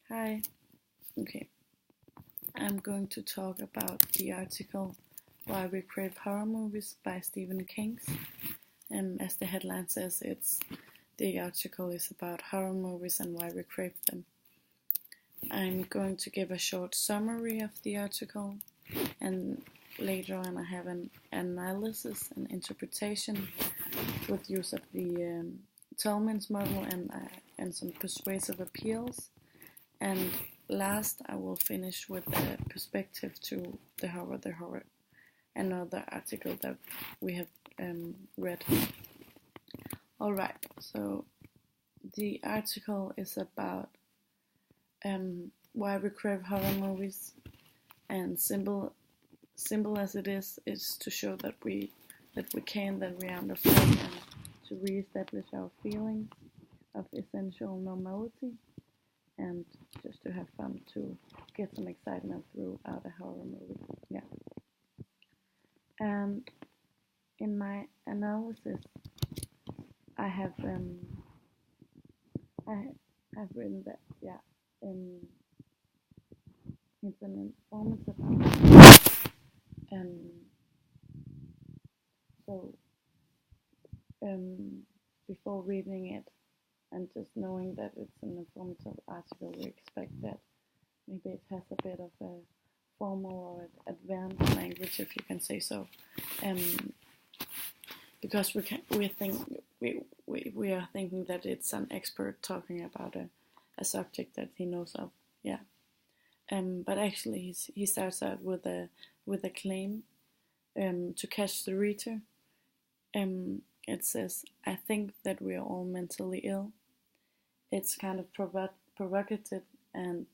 Hi. Okay. I'm going to talk about the article Why We Crave Horror Movies by Stephen King. As the headline says, the article is about horror movies and why we crave them. I'm going to give a short summary of the article, and later on I have an analysis and interpretation with use of the Tolman's model and some persuasive appeals. And last, I will finish with a perspective to the horror, another article that we have read. Alright, so the article is about why we crave horror movies, and simple as it is to show that we are under threat, and to re-establish our feelings of essential normality, and just to have fun, to get some excitement throughout a horror movie. Yeah. And in my analysis, I have written that it's an informative article, and so before reading it and just knowing that it's an informative article, we expect that maybe it has a bit of a formal or advanced language, if you can say so, because we are thinking that it's an expert talking about a subject that he knows of, yeah. But actually, he starts out with a claim to catch the reader. It says, "I think that we are all mentally ill." It's kind of provocative and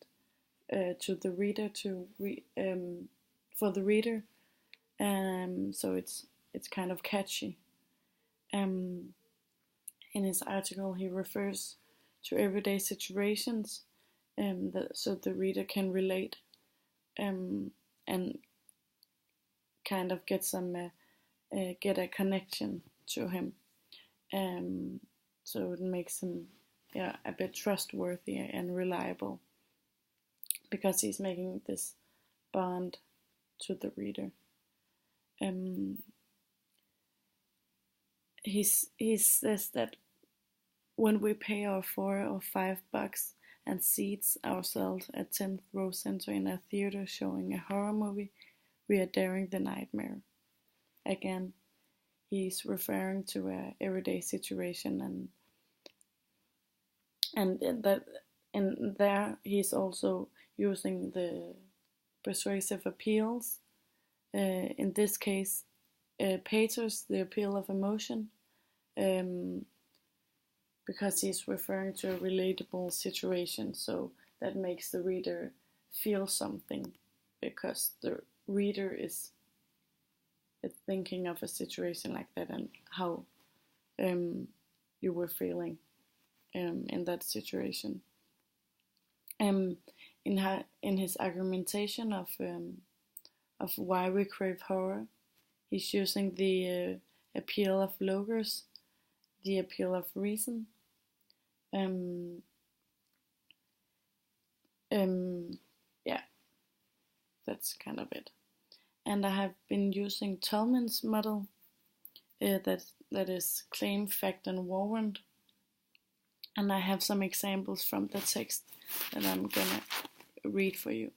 to the reader for the reader, so it's kind of catchy. In his article, he refers to everyday situations, so the reader can relate, and kind of get a connection to him, so it makes him a bit trustworthy and reliable, because he's making this bond to the reader. He says that when we pay our $4 or $5 and seats ourselves at 10th row center in a theater showing a horror movie, we are daring the nightmare. Again, he's referring to a everyday situation, and there he's also using the persuasive appeals. In this case, pathos, the appeal of emotion, because he's referring to a relatable situation, so that makes the reader feel something, because the reader is thinking of a situation like that and how you were feeling in that situation. In his argumentation of why we crave horror, he's using the appeal of logos, the appeal of reason. Yeah, that's kind of it. And I have been using Tolman's model, that is claim, fact, and warrant. And I have some examples from the text that I'm gonna read for you.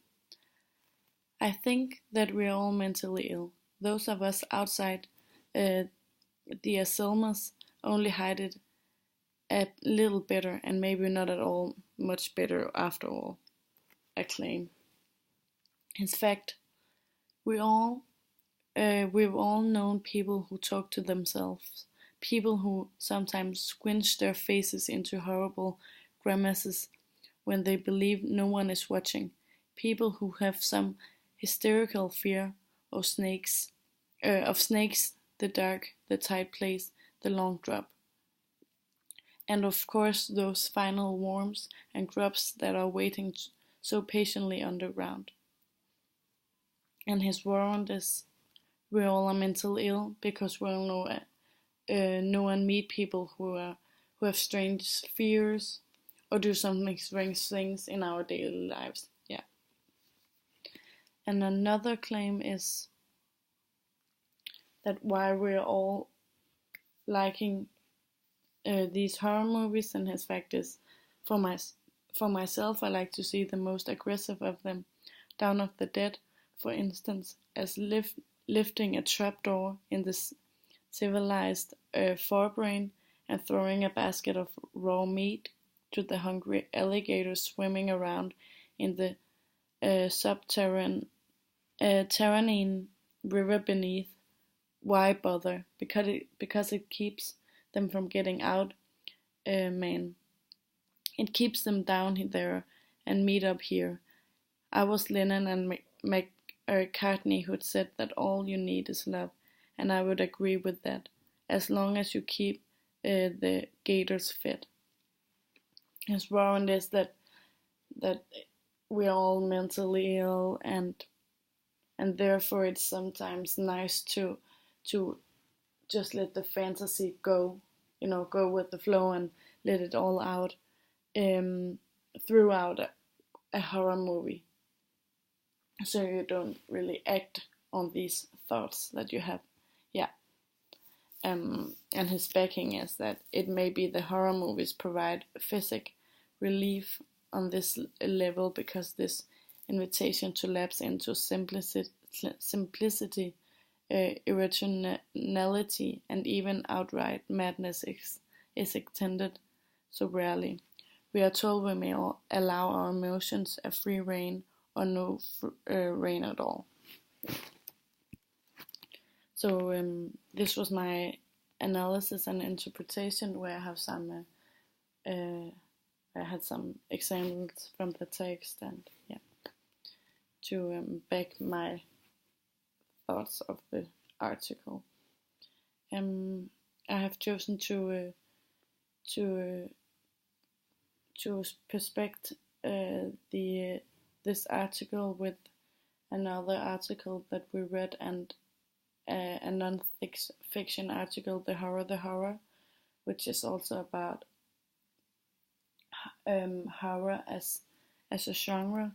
I think that we are all mentally ill. Those of us outside the asylums only hide it a little better, and maybe not at all much better after all. A claim. In fact, we've all known people who talk to themselves, people who sometimes squinch their faces into horrible grimaces when they believe no one is watching, people who have some hysterical fear of snakes, the dark, the tight place, the long drop. And of course those final worms and grubs that are waiting so patiently underground. And his warrant is, we all are mentally ill because we all know and meet people who have strange fears, or do something strange things in our daily lives. Yeah. And another claim is that why we're all liking these horror movies, and his fact is, for myself, I like to see the most aggressive of them. Dawn of the Dead, for instance, as lifting a trapdoor in the civilized forebrain and throwing a basket of raw meat to the hungry alligators swimming around in the subterranean river beneath. Why bother? Because it keeps them from getting out, man. It keeps them down there and meet up here. I was Lennon and McCartney who said that all you need is love, and I would agree with that, as long as you keep the gators fed. His warrant is that we're all mentally ill, and therefore it's sometimes nice to just let the fantasy go, go with the flow and let it all out throughout a horror movie, so you don't really act on these thoughts that you have. Yeah. And his backing is that it may be the horror movies provide physical relief on this level, because this invitation to lapse into simplicity, irrationality, and even outright madness is intended so rarely. We are told we may allow our emotions a free rein or no rein at all. So this was my analysis and interpretation, where I have some, I had some examples from the text, and to back my thoughts of the article. I have chosen to perspect this article with another article that we read, and a non-fiction article, The Horror, which is also about horror as a genre,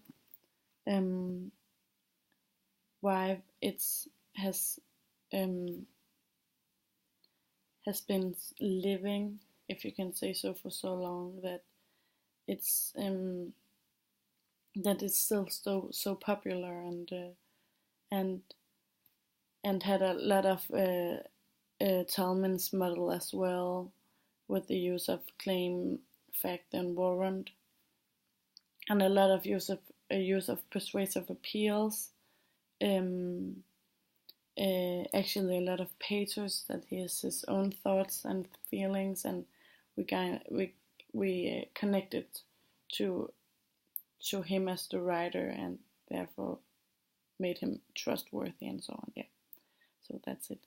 why it's has been living, if you can say so, for so long, that it's still so popular, and had a lot of Tolman's model as well, with the use of claim, fact, and warrant, and a lot of use of persuasive appeals. Actually, a lot of pathos, that he has his own thoughts and feelings, and we connected to him as the writer, and therefore made him trustworthy, and so on. Yeah. So that's it.